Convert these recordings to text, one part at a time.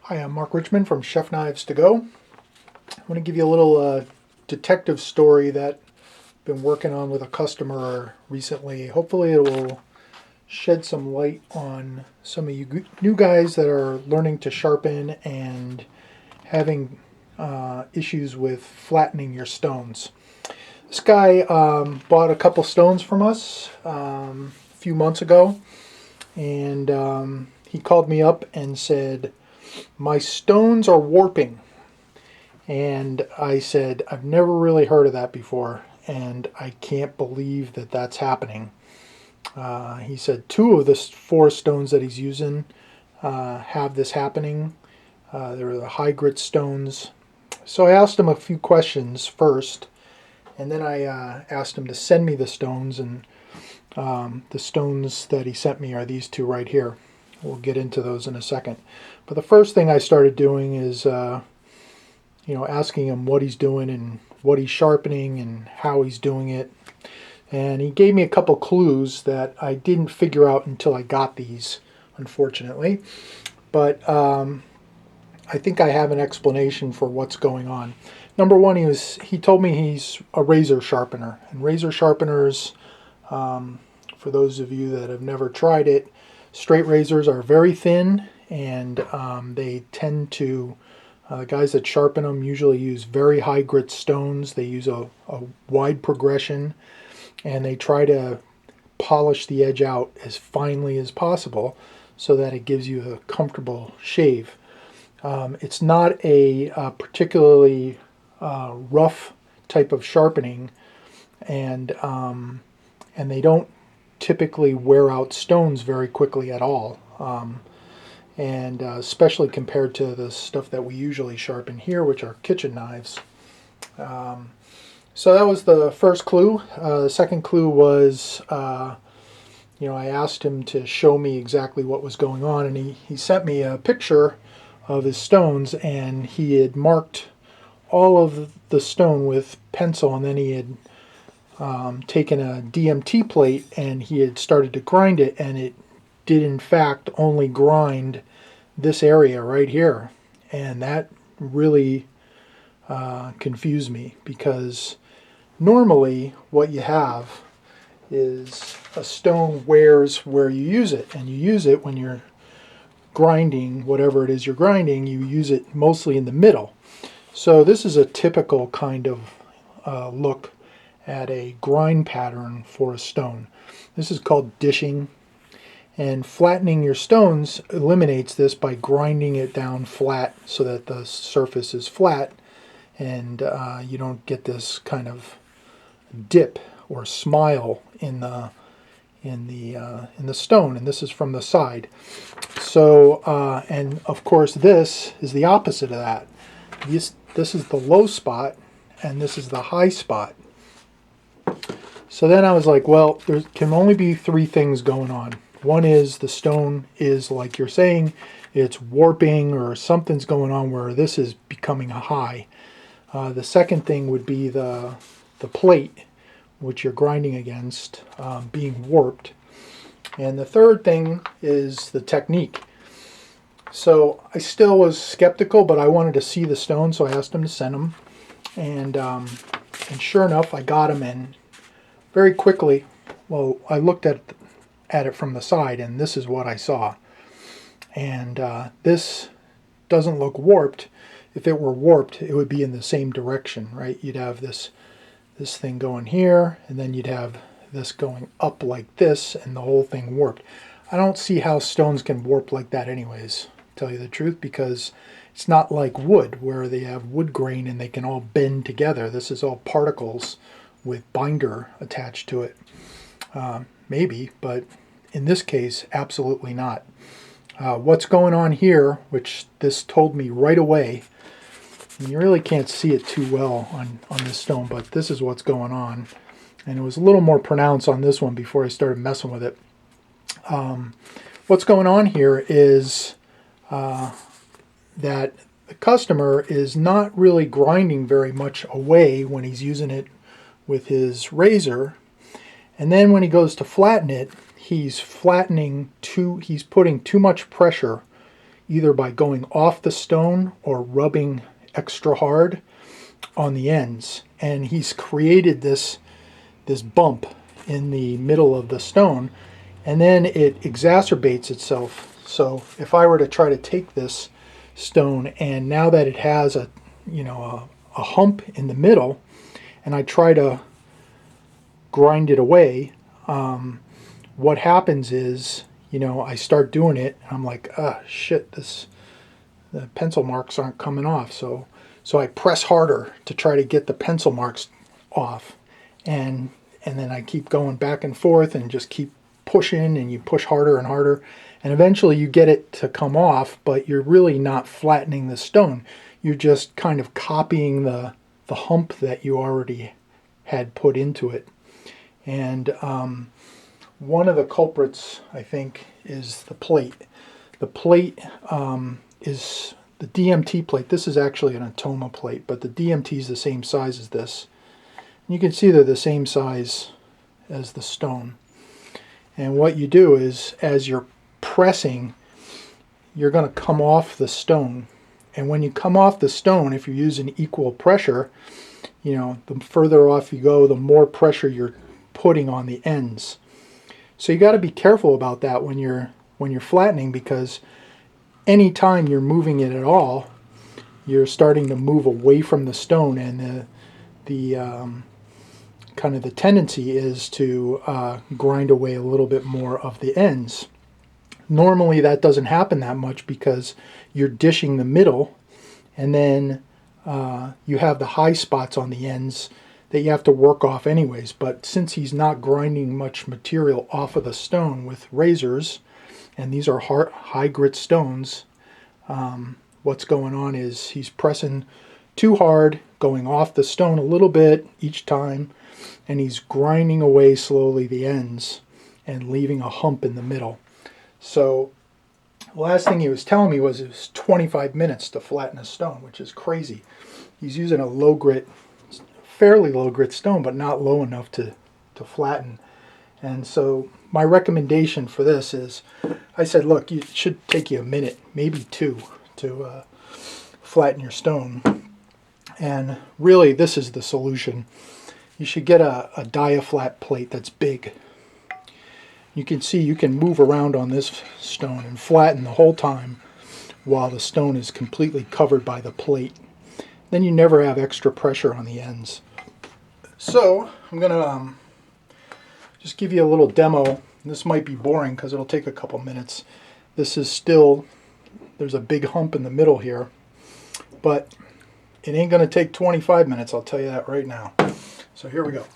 Hi, I'm Mark Richmond from Chef Knives To Go. I want to give you a little detective story that I've been working on with a customer recently. Hopefully it will shed some light on some of you new guys that are learning to sharpen and having issues with flattening your stones. This guy bought a couple stones from us a few months ago, and he called me up and said, "My stones are warping." And I said, "I've never really heard of that before, and I can't believe that that's happening." He said two of the four stones that he's using have this happening. They're the high grit stones. So I asked him a few questions first, and then I asked him to send me the stones, and the stones that he sent me are these two right here. We'll get into those in a second. But the first thing I started doing is asking him what he's doing and what he's sharpening and how he's doing it. And he gave me a couple clues that I didn't figure out until I got these, unfortunately. But I think I have an explanation for what's going on. Number one, he told me he's a razor sharpener. And razor sharpeners, for those of you that have never tried it, straight razors are very thin, and they tend to, the guys that sharpen them usually use very high grit stones. They use a wide progression, and they try to polish the edge out as finely as possible so that it gives you a comfortable shave. It's not a particularly rough type of sharpening, and they don't typically wear out stones very quickly at all, and especially compared to the stuff that we usually sharpen here, which are kitchen knives. So that was the first clue. The second clue was, I asked him to show me exactly what was going on, and he sent me a picture of his stones, and he had marked all of the stone with pencil, and then he had taken a DMT plate and he had started to grind it, and it did in fact only grind this area right here. And that really confused me, because normally what you have is a stone wears where you use it, and you use it when you're grinding whatever it is you're grinding, you use it mostly in the middle. So this is a typical kind of look at a grind pattern for a stone. This is called dishing, and flattening your stones eliminates this by grinding it down flat so that the surface is flat, and you don't get this kind of dip or smile in the stone. And this is from the side. So and of course this is the opposite of that. This is the low spot, and this is the high spot. So then I was like, well, there can only be three things going on. One is the stone is, like you're saying, it's warping, or something's going on where this is becoming a high. The second thing would be the plate, which you're grinding against, being warped. And the third thing is the technique. So I still was skeptical, but I wanted to see the stone, so I asked him to send them. And sure enough, I got them in very quickly. Well, I looked at it from the side, and this is what I saw. And this doesn't look warped. If it were warped, it would be in the same direction, right? You'd have this thing going here, and then you'd have this going up like this, and the whole thing warped. I don't see how stones can warp like that anyways, to tell you the truth, because it's not like wood, where they have wood grain and they can all bend together. This is all particles with binder attached to it. Maybe, but in this case, absolutely not. What's going on here, which this told me right away, and you really can't see it too well on this stone, but this is what's going on. And it was a little more pronounced on this one before I started messing with it. What's going on here is that the customer is not really grinding very much away when he's using it with his razor, and then when he goes to flatten it, he's putting too much pressure either by going off the stone or rubbing extra hard on the ends. And he's created this bump in the middle of the stone, and then it exacerbates itself. So if I were to try to take this stone, and now that it has a hump in the middle, and I try to grind it away, what happens is, I start doing it, and I'm like, ah, shit, the pencil marks aren't coming off. So I press harder to try to get the pencil marks off, and then I keep going back and forth and just keep pushing, and you push harder and harder, and eventually you get it to come off, but you're really not flattening the stone. You're just kind of copying the hump that you already had put into it. And one of the culprits, I think, is the plate. The plate is the DMT plate. This is actually an Atoma plate, but the DMT is the same size as this. You can see they're the same size as the stone. And what you do is, as you're pressing, you're going to come off the stone. And when you come off the stone, if you're using equal pressure, the further off you go, the more pressure you're putting on the ends. So you got to be careful about that when you're flattening, because anytime you're moving it at all, you're starting to move away from the stone, and the kind of the tendency is to grind away a little bit more of the ends. Normally that doesn't happen that much because you're dishing the middle, and then you have the high spots on the ends that you have to work off anyways. But since he's not grinding much material off of the stone with razors, and these are high grit stones, what's going on is he's pressing too hard, going off the stone a little bit each time, and he's grinding away slowly the ends and leaving a hump in the middle. So the last thing he was telling me was it was 25 minutes to flatten a stone, which is crazy. He's using a low grit, fairly low grit stone, but not low enough to flatten. And so my recommendation for this is, I said, look, it should take you a minute, maybe two, to flatten your stone. And really, this is the solution. You should get a diaflat plate that's big. You can see you can move around on this stone and flatten the whole time while the stone is completely covered by the plate. Then you never have extra pressure on the ends. So I'm going to just give you a little demo. This might be boring because it'll take a couple minutes. This is still, there's a big hump in the middle here, but it ain't going to take 25 minutes, I'll tell you that right now. So here we go.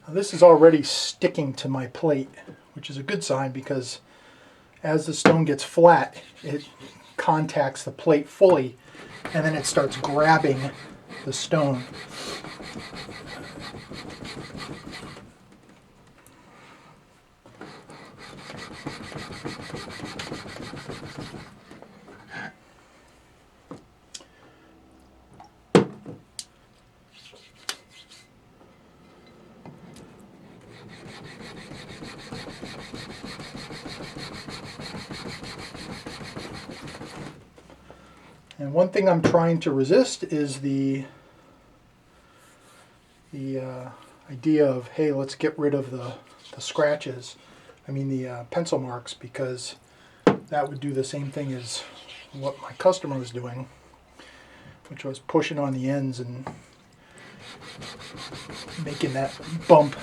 Now this is already sticking to my plate, which is a good sign, because as the stone gets flat, it contacts the plate fully, and then it starts grabbing the stone. And one thing I'm trying to resist is the idea of, hey, let's get rid of the scratches, the pencil marks, because that would do the same thing as what my customer was doing, which was pushing on the ends and making that bump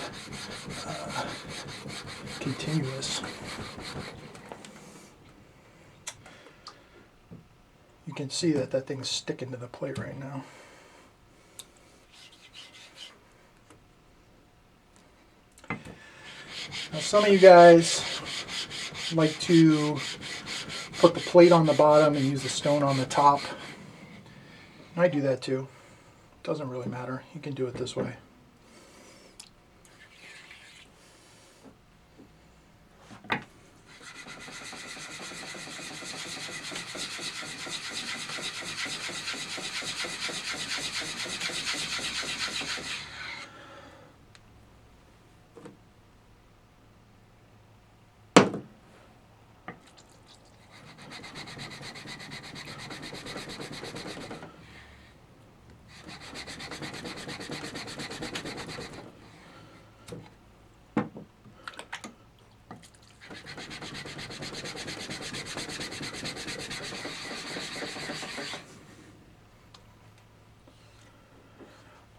continuous. You can see that thing's sticking to the plate right now. Now some of you guys like to put the plate on the bottom and use the stone on the top. I do that too. Doesn't really matter. You can do it this way.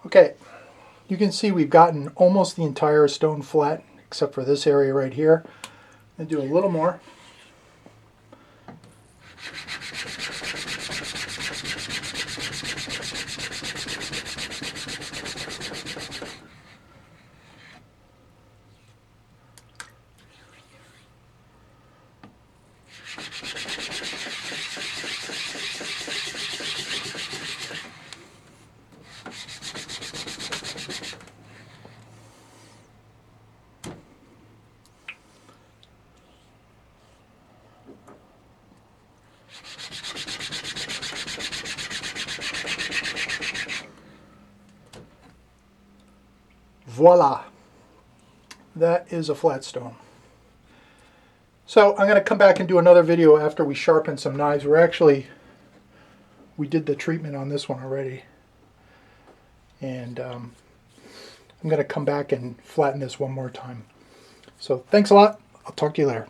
Okay, you can see we've gotten almost the entire stone flat, except for this area right here. I'm going to do a little more. Voila! That is a flat stone. So I'm going to come back and do another video after we sharpen some knives. We did the treatment on this one already. And I'm going to come back and flatten this one more time. So thanks a lot. I'll talk to you later.